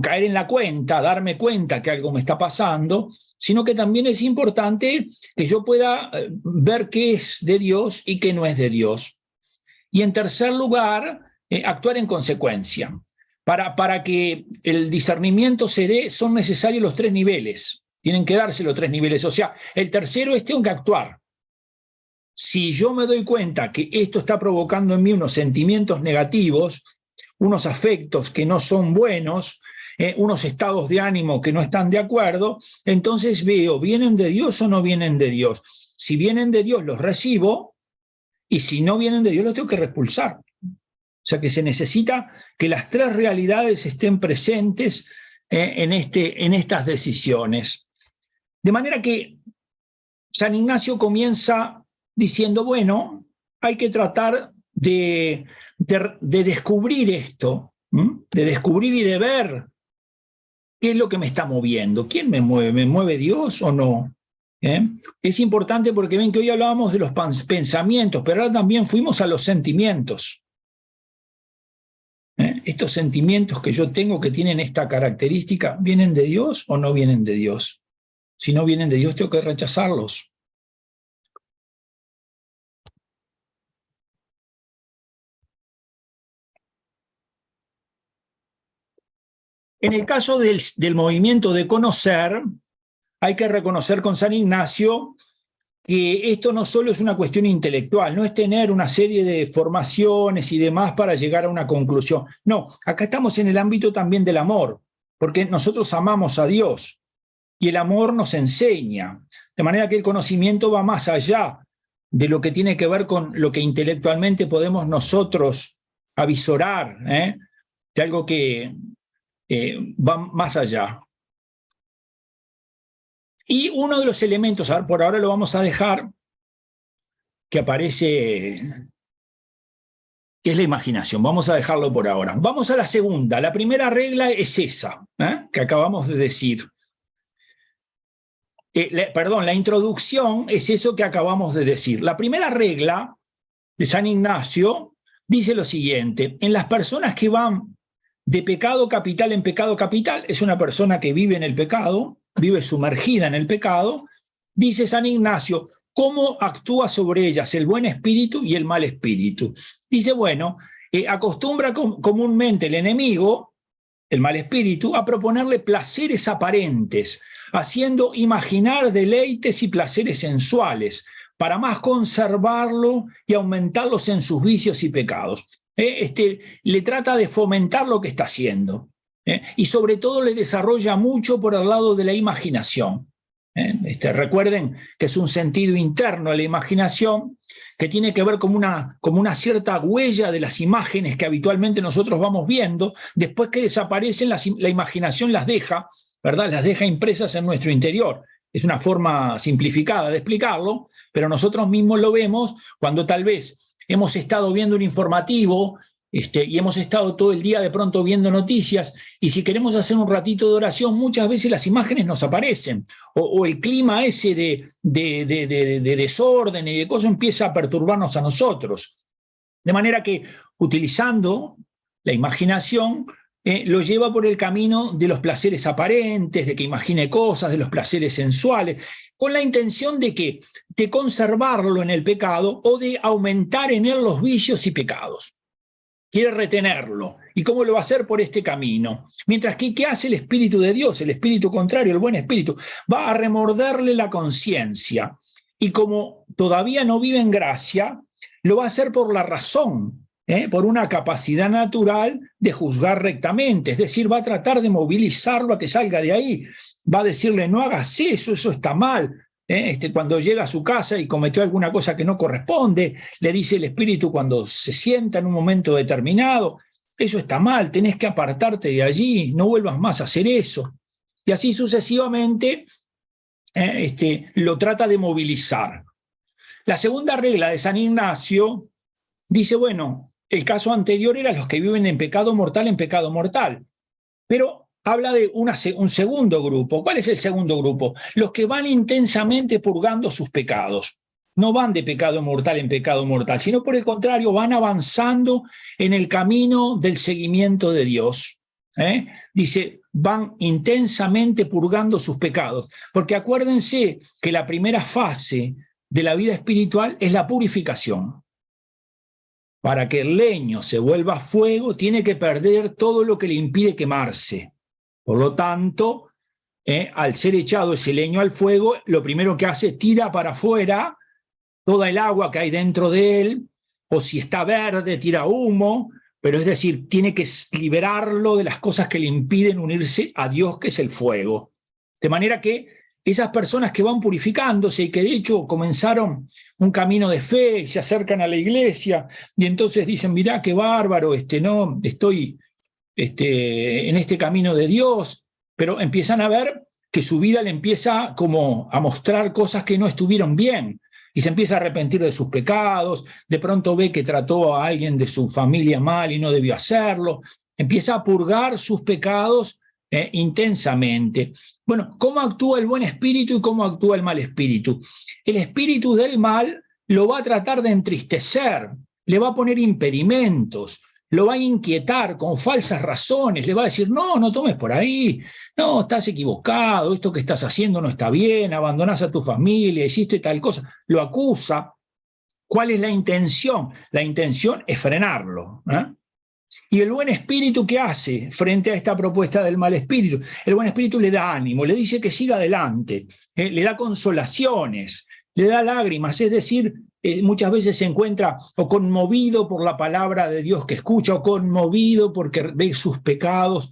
caer en la cuenta, darme cuenta que algo me está pasando, sino que también es importante que yo pueda ver qué es de Dios y qué no es de Dios. Y en tercer lugar, actuar en consecuencia. Para que el discernimiento se dé, son necesarios los tres niveles. Tienen que darse los tres niveles. O sea, el tercero es tengo que actuar. Si yo me doy cuenta que esto está provocando en mí unos sentimientos negativos, unos afectos que no son buenos, unos estados de ánimo que no están de acuerdo, entonces veo, ¿vienen de Dios o no vienen de Dios? Si vienen de Dios, los recibo, y si no vienen de Dios, los tengo que repulsar. O sea que se necesita que las tres realidades estén presentes en estas decisiones. De manera que San Ignacio comienza diciendo, bueno, hay que tratar de descubrir esto, de descubrir y de ver qué es lo que me está moviendo. ¿Quién me mueve? ¿Me mueve Dios o no? Es importante porque ven que hoy hablábamos de los pensamientos, pero ahora también fuimos a los sentimientos. Estos sentimientos que yo tengo que tienen esta característica, ¿vienen de Dios o no vienen de Dios? Si no vienen de Dios, tengo que rechazarlos. En el caso del movimiento de conocer, hay que reconocer con San Ignacio que esto no solo es una cuestión intelectual, no es tener una serie de formaciones y demás para llegar a una conclusión. No, acá estamos en el ámbito también del amor, porque nosotros amamos a Dios y el amor nos enseña, de manera que el conocimiento va más allá de lo que tiene que ver con lo que intelectualmente podemos nosotros avisorar, de algo que va más allá. Y uno de los elementos, por ahora lo vamos a dejar, que aparece, que es la imaginación. Vamos a dejarlo por ahora. Vamos a la segunda. La primera regla es esa, que acabamos de decir. La introducción es eso que acabamos de decir. La primera regla de San Ignacio dice lo siguiente: en las personas que van de pecado capital en pecado capital, es una persona que vive en el pecado, vive sumergida en el pecado, dice San Ignacio, ¿cómo actúa sobre ellas el buen espíritu y el mal espíritu? Dice, bueno, acostumbra comúnmente el enemigo, el mal espíritu, a proponerle placeres aparentes, haciendo imaginar deleites y placeres sensuales, para más conservarlo y aumentarlos en sus vicios y pecados. Le trata de fomentar lo que está haciendo, y sobre todo le desarrolla mucho por el lado de la imaginación. Recuerden que es un sentido interno de la imaginación que tiene que ver como una cierta huella de las imágenes que habitualmente nosotros vamos viendo. Después que desaparecen, la imaginación las deja, ¿verdad? Las deja impresas en nuestro interior. Es una forma simplificada de explicarlo, pero nosotros mismos lo vemos cuando tal vez hemos estado viendo un informativo y hemos estado todo el día de pronto viendo noticias, y si queremos hacer un ratito de oración, muchas veces las imágenes nos aparecen, o el clima ese de desorden y de cosas empieza a perturbarnos a nosotros. De manera que, utilizando la imaginación, lo lleva por el camino de los placeres aparentes, de que imagine cosas, de los placeres sensuales, con la intención de conservarlo en el pecado o de aumentar en él los vicios y pecados. Quiere retenerlo. ¿Y cómo lo va a hacer? Por este camino. Mientras que, ¿qué hace el Espíritu de Dios? El Espíritu contrario, el buen Espíritu, va a remorderle la conciencia. Y como todavía no vive en gracia, lo va a hacer por la razón, por una capacidad natural de juzgar rectamente. Es decir, va a tratar de movilizarlo a que salga de ahí. Va a decirle, no hagas eso está mal. Cuando llega a su casa y cometió alguna cosa que no corresponde, le dice el Espíritu cuando se sienta en un momento determinado, eso está mal, tenés que apartarte de allí, no vuelvas más a hacer eso. Y así sucesivamente lo trata de movilizar. La segunda regla de San Ignacio dice, bueno, el caso anterior era los que viven en pecado mortal, pero habla de un segundo grupo. ¿Cuál es el segundo grupo? Los que van intensamente purgando sus pecados. No van de pecado mortal en pecado mortal, sino por el contrario, van avanzando en el camino del seguimiento de Dios. Dice, van intensamente purgando sus pecados. Porque acuérdense que la primera fase de la vida espiritual es la purificación. Para que el leño se vuelva fuego, tiene que perder todo lo que le impide quemarse. Por lo tanto, al ser echado ese leño al fuego, lo primero que hace, tira para afuera toda el agua que hay dentro de él, o si está verde, tira humo, pero es decir, tiene que liberarlo de las cosas que le impiden unirse a Dios, que es el fuego. De manera que esas personas que van purificándose y que de hecho comenzaron un camino de fe y se acercan a la iglesia y entonces dicen, mirá qué bárbaro, no, estoy en este camino de Dios, pero empiezan a ver que su vida le empieza como a mostrar cosas que no estuvieron bien y se empieza a arrepentir de sus pecados, de pronto ve que trató a alguien de su familia mal y no debió hacerlo, empieza a purgar sus pecados intensamente. Bueno, ¿cómo actúa el buen espíritu y cómo actúa el mal espíritu? El espíritu del mal lo va a tratar de entristecer, le va a poner impedimentos, lo va a inquietar con falsas razones, le va a decir, no, no tomes por ahí, no, estás equivocado, esto que estás haciendo no está bien, abandonás a tu familia, hiciste tal cosa, lo acusa. ¿Cuál es la intención? La intención es frenarlo, ¿eh? ¿Y el buen espíritu qué hace frente a esta propuesta del mal espíritu? El buen espíritu le da ánimo, le dice que siga adelante, le da consolaciones, le da lágrimas, es decir, muchas veces se encuentra o conmovido por la palabra de Dios que escucha, o conmovido porque ve sus pecados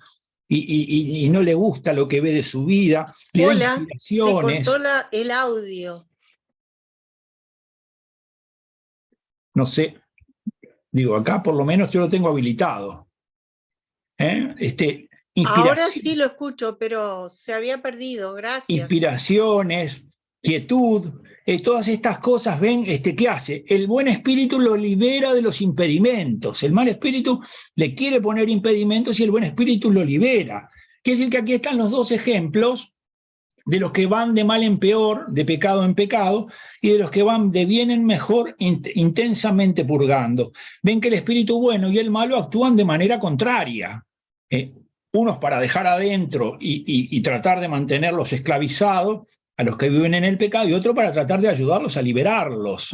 y no le gusta lo que ve de su vida, le da Hola, se cortó inspiraciones. el audio. No sé, digo, acá por lo menos yo lo tengo habilitado. Ahora sí lo escucho, pero se había perdido, gracias. Inspiraciones, quietud, todas estas cosas, ven, ¿qué hace? El buen espíritu lo libera de los impedimentos, el mal espíritu le quiere poner impedimentos y el buen espíritu lo libera. Quiere decir que aquí están los dos ejemplos de los que van de mal en peor, de pecado en pecado, y de los que van de bien en mejor, intensamente purgando. Ven que el espíritu bueno y el malo actúan de manera contraria. Unos para dejar adentro y tratar de mantenerlos esclavizados a los que viven en el pecado, y otro para tratar de ayudarlos a liberarlos.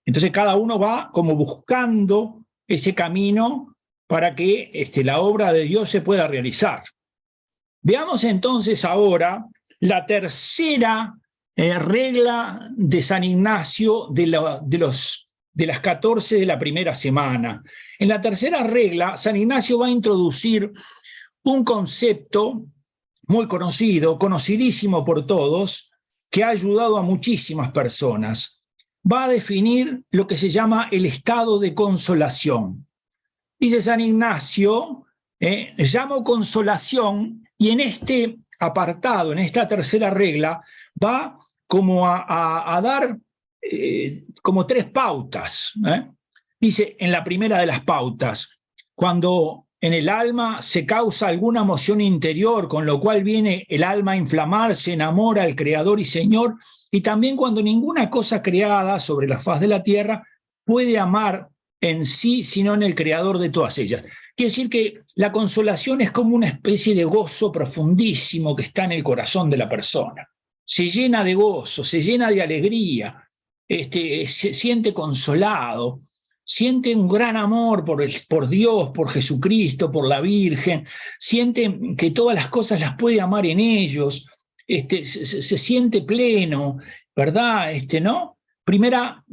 Entonces cada uno va como buscando ese camino para que la obra de Dios se pueda realizar. Veamos entonces ahora la tercera regla de San Ignacio de las 14 de la primera semana. En la tercera regla, San Ignacio va a introducir un concepto muy conocido, conocidísimo por todos, que ha ayudado a muchísimas personas. Va a definir lo que se llama el estado de consolación. Dice San Ignacio, llamo consolación, y en este apartado, en esta tercera regla, va como a dar como tres pautas. Dice en la primera de las pautas, cuando en el alma se causa alguna emoción interior, con lo cual viene el alma a inflamarse en amor al Creador y Señor, y también cuando ninguna cosa creada sobre la faz de la tierra puede amar en sí, sino en el Creador de todas ellas. Quiere decir que la consolación es como una especie de gozo profundísimo que está en el corazón de la persona. Se llena de gozo, se llena de alegría, se siente consolado, siente un gran amor por Dios, por Jesucristo, por la Virgen, siente que todas las cosas las puede amar en ellos, se siente pleno, ¿verdad? ¿No? Primera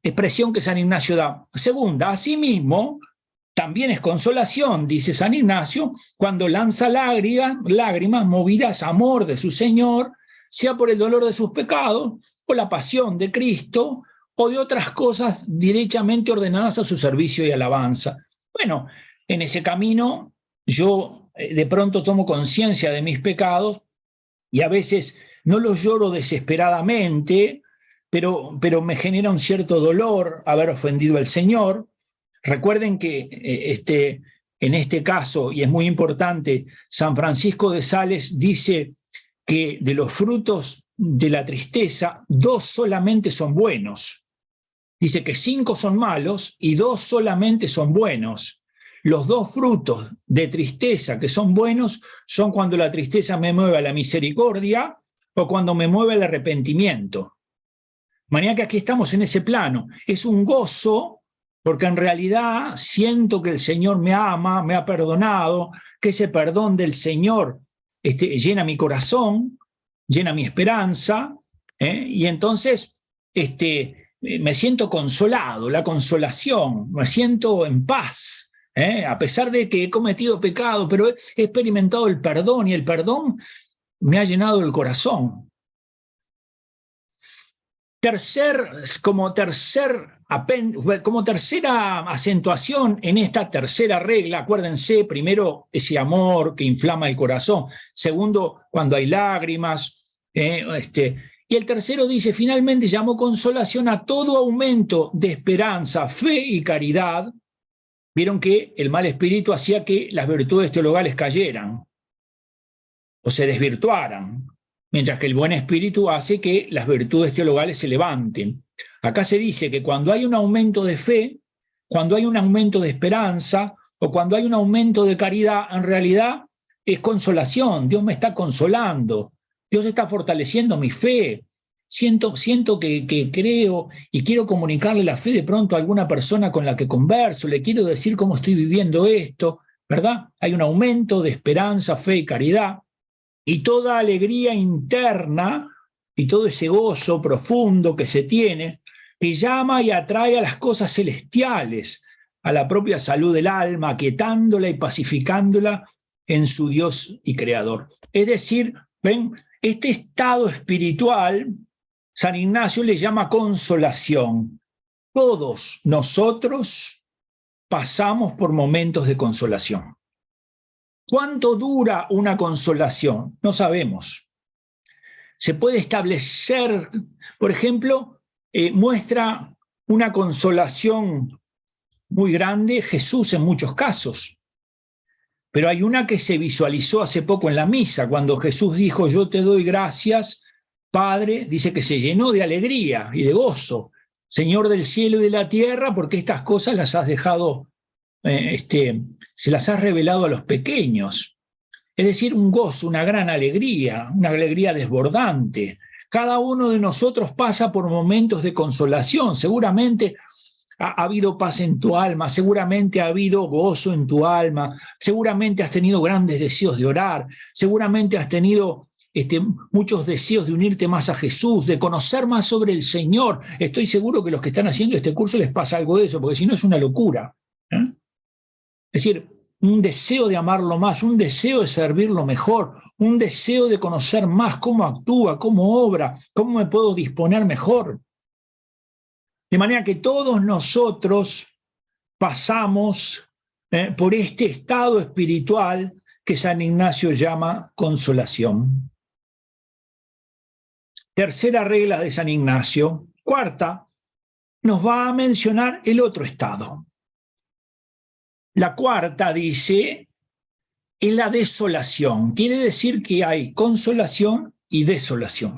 expresión que San Ignacio da. Segunda, asimismo, también es consolación, dice San Ignacio, cuando lanza lágrimas movidas a amor de su Señor, sea por el dolor de sus pecados o la pasión de Cristo, o de otras cosas derechamente ordenadas a su servicio y alabanza. Bueno, en ese camino yo de pronto tomo conciencia de mis pecados y a veces no los lloro desesperadamente, pero me genera un cierto dolor haber ofendido al Señor. Recuerden que en este caso, y es muy importante, San Francisco de Sales dice que de los frutos de la tristeza, 2 solamente son buenos. Dice que 5 son malos y 2 solamente son buenos. Los 2 frutos de tristeza que son buenos son cuando la tristeza me mueve a la misericordia o cuando me mueve al arrepentimiento. De manera que aquí estamos en ese plano. Es un gozo porque en realidad siento que el Señor me ama, me ha perdonado, que ese perdón del Señor llena mi corazón, llena mi esperanza, y entonces me siento consolado, la consolación, me siento en paz, a pesar de que he cometido pecado, pero he experimentado el perdón y el perdón me ha llenado el corazón. Como tercera acentuación en esta tercera regla, acuérdense, primero, ese amor que inflama el corazón. Segundo, cuando hay lágrimas. Y el tercero dice, finalmente llamó consolación a todo aumento de esperanza, fe y caridad. Vieron que el mal espíritu hacía que las virtudes teologales cayeran o se desvirtuaran, mientras que el buen espíritu hace que las virtudes teologales se levanten. Acá se dice que cuando hay un aumento de fe, cuando hay un aumento de esperanza o cuando hay un aumento de caridad, en realidad es consolación. Dios me está consolando, Dios está fortaleciendo mi fe. Siento que creo y quiero comunicarle la fe de pronto a alguna persona con la que converso, le quiero decir cómo estoy viviendo esto, ¿verdad? Hay un aumento de esperanza, fe y caridad. Y toda alegría interna y todo ese gozo profundo que se tiene, que llama y atrae a las cosas celestiales, a la propia salud del alma, aquietándola y pacificándola en su Dios y Creador. Es decir, ven, este estado espiritual, San Ignacio le llama consolación. Todos nosotros pasamos por momentos de consolación. ¿Cuánto dura una consolación? No sabemos. Se puede establecer, por ejemplo, muestra una consolación muy grande Jesús en muchos casos. Pero hay una que se visualizó hace poco en la misa, cuando Jesús dijo, yo te doy gracias, Padre, dice que se llenó de alegría y de gozo, Señor del cielo y de la tierra, porque estas cosas las has dejado, se las has revelado a los pequeños. Es decir, un gozo, una gran alegría, una alegría desbordante. Cada uno de nosotros pasa por momentos de consolación. Seguramente ha habido paz en tu alma, seguramente ha habido gozo en tu alma, seguramente has tenido grandes deseos de orar, seguramente has tenido muchos deseos de unirte más a Jesús, de conocer más sobre el Señor. Estoy seguro que los que están haciendo este curso les pasa algo de eso, porque si no es una locura. Es decir, un deseo de amarlo más, un deseo de servirlo mejor, un deseo de conocer más cómo actúa, cómo obra, cómo me puedo disponer mejor. De manera que todos nosotros pasamos por este estado espiritual que San Ignacio llama consolación. Tercera regla de San Ignacio. Cuarta, nos va a mencionar el otro estado. La cuarta dice, es la desolación. Quiere decir que hay consolación y desolación.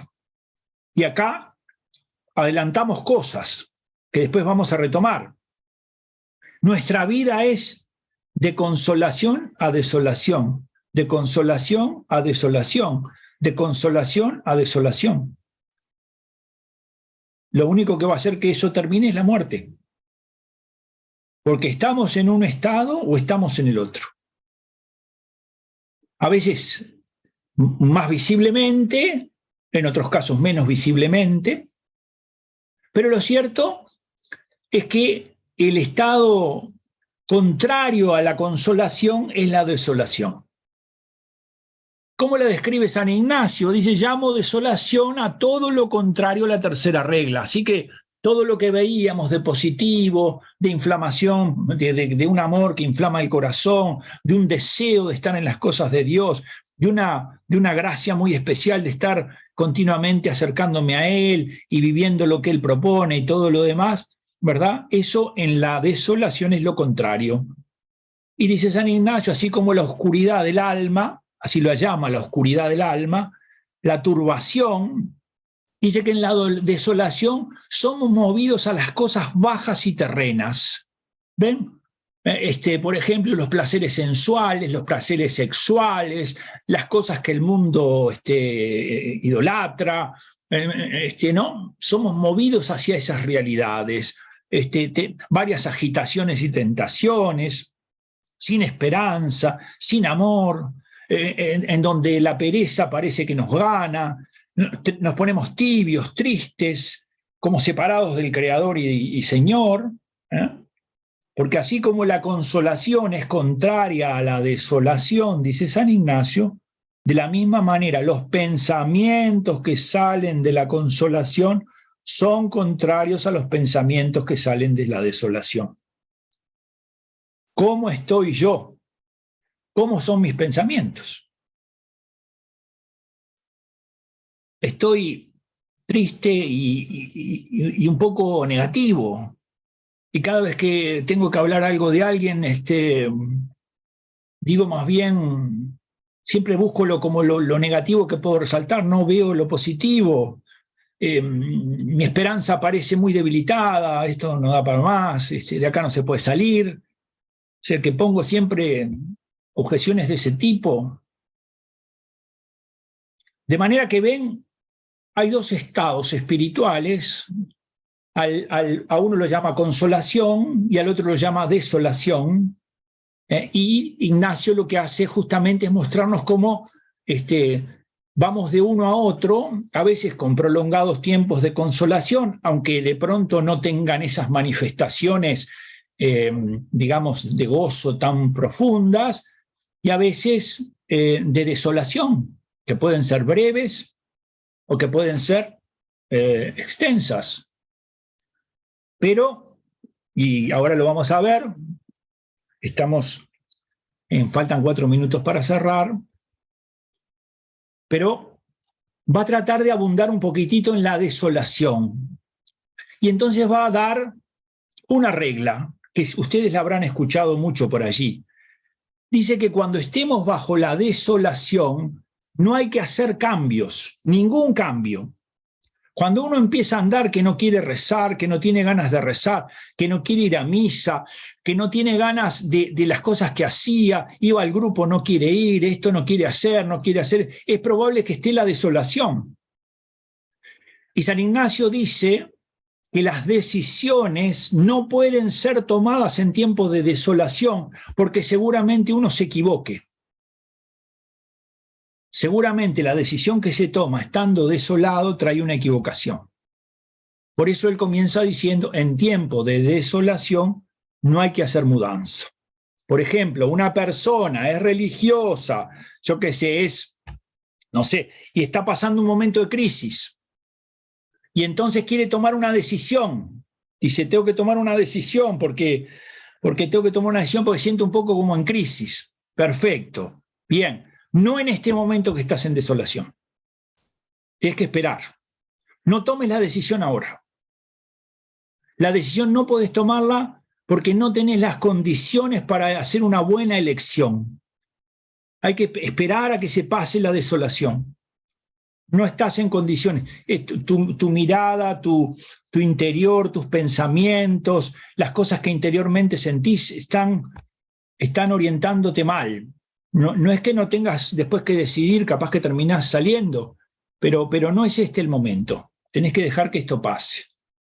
Y acá adelantamos cosas que después vamos a retomar. Nuestra vida es de consolación a desolación, de consolación a desolación, de consolación a desolación. Lo único que va a hacer que eso termine es la muerte. Porque estamos en un estado o estamos en el otro. A veces más visiblemente, en otros casos menos visiblemente, pero lo cierto es que el estado contrario a la consolación es la desolación. ¿Cómo la describe San Ignacio? Dice, llamo desolación a todo lo contrario a la tercera regla. Así que todo lo que veíamos de positivo, de inflamación, de un amor que inflama el corazón, de un deseo de estar en las cosas de Dios, de una gracia muy especial de estar continuamente acercándome a Él y viviendo lo que Él propone y todo lo demás, ¿verdad? Eso en la desolación es lo contrario. Y dice San Ignacio, así como la oscuridad del alma, así lo llama la oscuridad del alma, la turbación, dice que en la desolación somos movidos a las cosas bajas y terrenas. ¿Ven? Por ejemplo, los placeres sensuales, los placeres sexuales, las cosas que el mundo idolatra, ¿no? Somos movidos hacia esas realidades, varias agitaciones y tentaciones, sin esperanza, sin amor, en donde la pereza parece que nos gana, nos ponemos tibios, tristes, como separados del Creador y Señor. Porque así como la consolación es contraria a la desolación, dice San Ignacio, de la misma manera los pensamientos que salen de la consolación son contrarios a los pensamientos que salen de la desolación. ¿Cómo estoy yo? ¿Cómo son mis pensamientos? Estoy triste y un poco negativo. Y cada vez que tengo que hablar algo de alguien, digo más bien, siempre busco como lo negativo que puedo resaltar, no veo lo positivo. Mi esperanza parece muy debilitada, esto no da para más, de acá no se puede salir. O sea, que pongo siempre objeciones de ese tipo. De manera que ven, hay dos estados espirituales. A uno lo llama consolación y al otro lo llama desolación. Y Ignacio lo que hace justamente es mostrarnos cómo vamos de uno a otro, a veces con prolongados tiempos de consolación, aunque de pronto no tengan esas manifestaciones, digamos, de gozo tan profundas, y a veces de desolación, que pueden ser breves o que pueden ser extensas. Pero, y ahora lo vamos a ver, faltan 4 minutos para cerrar, pero va a tratar de abundar un poquitito en la desolación. Y entonces va a dar una regla, que ustedes la habrán escuchado mucho por allí. Dice que cuando estemos bajo la desolación, no hay que hacer cambios, ningún cambio. Cuando uno empieza a andar que no quiere rezar, que no tiene ganas de rezar, que no quiere ir a misa, que no tiene ganas de las cosas que hacía, iba al grupo, no quiere ir, esto no quiere hacer, es probable que esté la desolación. Y San Ignacio dice que las decisiones no pueden ser tomadas en tiempo de desolación, porque seguramente uno se equivoque. Seguramente la decisión que se toma estando desolado trae una equivocación. Por eso él comienza diciendo, en tiempo de desolación no hay que hacer mudanza. Por ejemplo, una persona es religiosa, yo qué sé, y está pasando un momento de crisis, y entonces quiere tomar una decisión. Dice, tengo que tomar una decisión porque tengo que tomar una decisión porque siento un poco como en crisis. Perfecto, bien. No en este momento que estás en desolación. Tienes que esperar. No tomes la decisión ahora. La decisión no podés tomarla porque no tenés las condiciones para hacer una buena elección. Hay que esperar a que se pase la desolación. No estás en condiciones. Tu mirada, tu interior, tus pensamientos, las cosas que interiormente sentís están orientándote mal. No es que no tengas después que decidir, capaz que terminás saliendo, pero no es este el momento. Tenés que dejar que esto pase.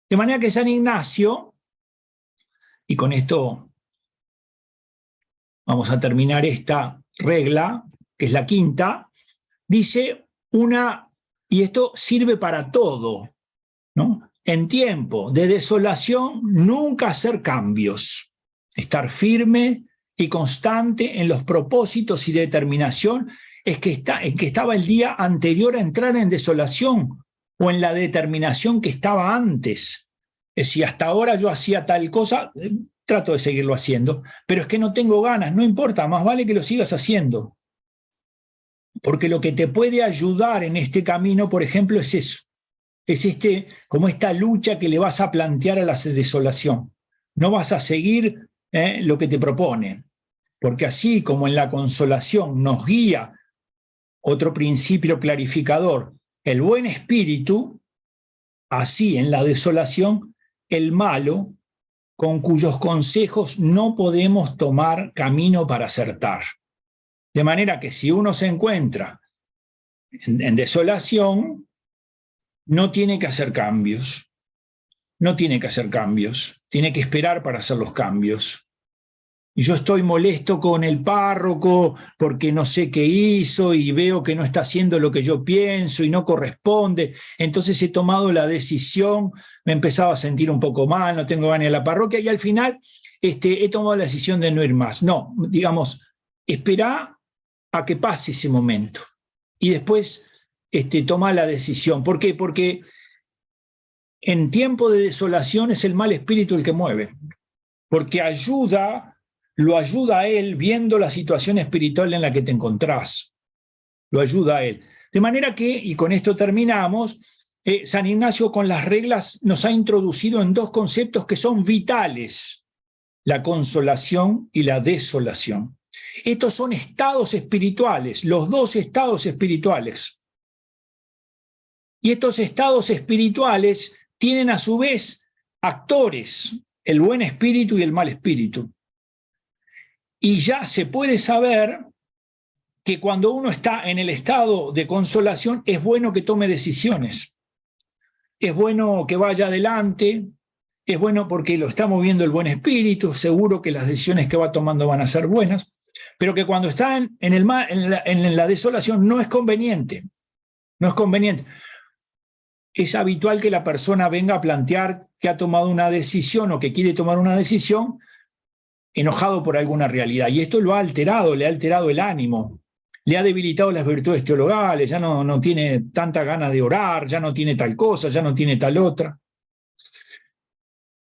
De manera que San Ignacio, y con esto vamos a terminar esta regla, que es la quinta, dice y esto sirve para todo, ¿no? En tiempo de desolación, nunca hacer cambios, estar firme y constante en los propósitos y determinación en que estaba el día anterior a entrar en desolación o en la determinación que estaba antes. Si hasta ahora yo hacía tal cosa, trato de seguirlo haciendo, pero es que no tengo ganas, no importa, más vale que lo sigas haciendo. Porque lo que te puede ayudar en este camino, por ejemplo, es eso. Es como esta lucha que le vas a plantear a la desolación. No vas a seguir lo que te propone, porque así como en la consolación nos guía otro principio clarificador, el buen espíritu, así en la desolación, el malo, con cuyos consejos no podemos tomar camino para acertar. De manera que si uno se encuentra en desolación, no tiene que hacer cambios. No tiene que hacer cambios. Tiene que esperar para hacer los cambios. Y yo estoy molesto con el párroco porque no sé qué hizo y veo que no está haciendo lo que yo pienso y no corresponde. Entonces he tomado la decisión, me empezaba a sentir un poco mal, no tengo ganas de la parroquia y al final he tomado la decisión de no ir más. No, digamos, espera a que pase ese momento y después toma la decisión. ¿Por qué? Porque en tiempo de desolación es el mal espíritu el que mueve, porque lo ayuda a él viendo la situación espiritual en la que te encontrás. Lo ayuda a él. De manera que, y con esto terminamos, San Ignacio con las reglas nos ha introducido en dos conceptos que son vitales: la consolación y la desolación. Estos son estados espirituales, los dos estados espirituales. Y estos estados espirituales tienen a su vez actores, el buen espíritu y el mal espíritu. Y ya se puede saber que cuando uno está en el estado de consolación es bueno que tome decisiones, es bueno que vaya adelante, es bueno porque lo está moviendo el buen espíritu, seguro que las decisiones que va tomando van a ser buenas, pero que cuando está en la desolación no es conveniente, no es conveniente. Es habitual que la persona venga a plantear que ha tomado una decisión o que quiere tomar una decisión enojado por alguna realidad, y esto lo ha alterado, le ha alterado el ánimo, le ha debilitado las virtudes teologales, ya no tiene tanta gana de orar, ya no tiene tal cosa, ya no tiene tal otra.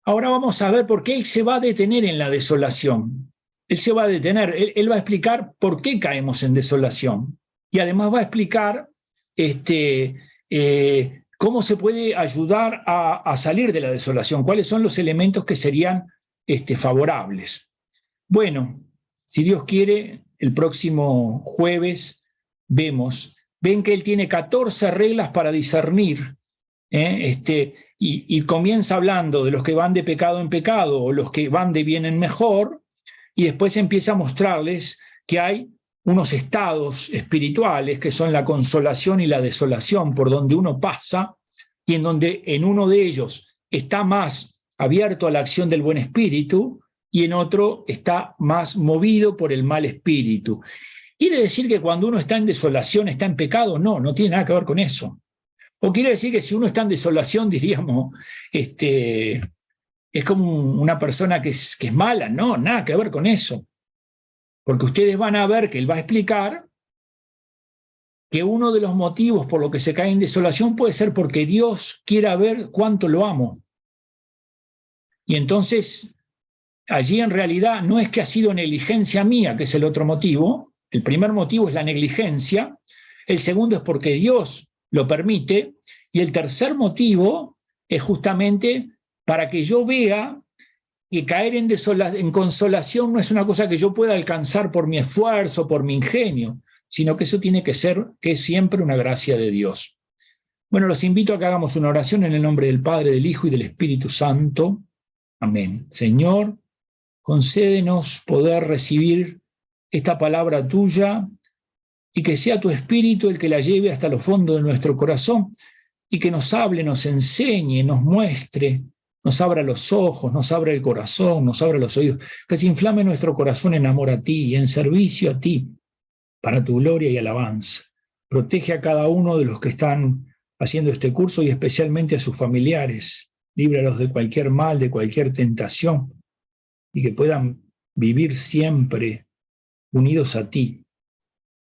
Ahora vamos a ver por qué él se va a detener en la desolación. Él se va a detener, él va a explicar por qué caemos en desolación. Y además va a explicar cómo se puede ayudar a salir de la desolación, cuáles son los elementos que serían favorables. Bueno, si Dios quiere, el próximo jueves ven que él tiene 14 reglas para discernir, y comienza hablando de los que van de pecado en pecado o los que van de bien en mejor, y después empieza a mostrarles que hay unos estados espirituales que son la consolación y la desolación, por donde uno pasa, y en donde en uno de ellos está más abierto a la acción del buen espíritu y en otro está más movido por el mal espíritu. ¿Quiere decir que cuando uno está en desolación está en pecado? No, no tiene nada que ver con eso. O quiere decir que si uno está en desolación, diríamos, es como una persona que es mala. No, nada que ver con eso. Porque ustedes van a ver que él va a explicar que uno de los motivos por los que se cae en desolación puede ser porque Dios quiera ver cuánto lo amo. Y entonces, allí en realidad no es que ha sido negligencia mía, que es el otro motivo. El primer motivo es la negligencia. El segundo es porque Dios lo permite. Y el tercer motivo es justamente para que yo vea que caer en consolación no es una cosa que yo pueda alcanzar por mi esfuerzo, por mi ingenio, sino que eso tiene que ser, que es siempre una gracia de Dios. Bueno, los invito a que hagamos una oración en el nombre del Padre, del Hijo y del Espíritu Santo. Amén. Señor, concédenos poder recibir esta palabra tuya y que sea tu Espíritu el que la lleve hasta lo fondo de nuestro corazón y que nos hable, nos enseñe, nos muestre, nos abra los ojos, nos abra el corazón, nos abra los oídos, que se inflame nuestro corazón en amor a ti y en servicio a ti, para tu gloria y alabanza. Protege a cada uno de los que están haciendo este curso y especialmente a sus familiares. Líbralos de cualquier mal, de cualquier tentación, y que puedan vivir siempre unidos a ti,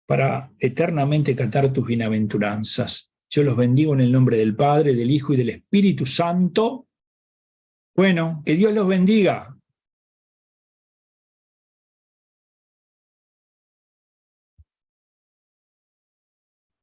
para eternamente cantar tus bienaventuranzas. Yo los bendigo en el nombre del Padre, del Hijo y del Espíritu Santo. Bueno, que Dios los bendiga.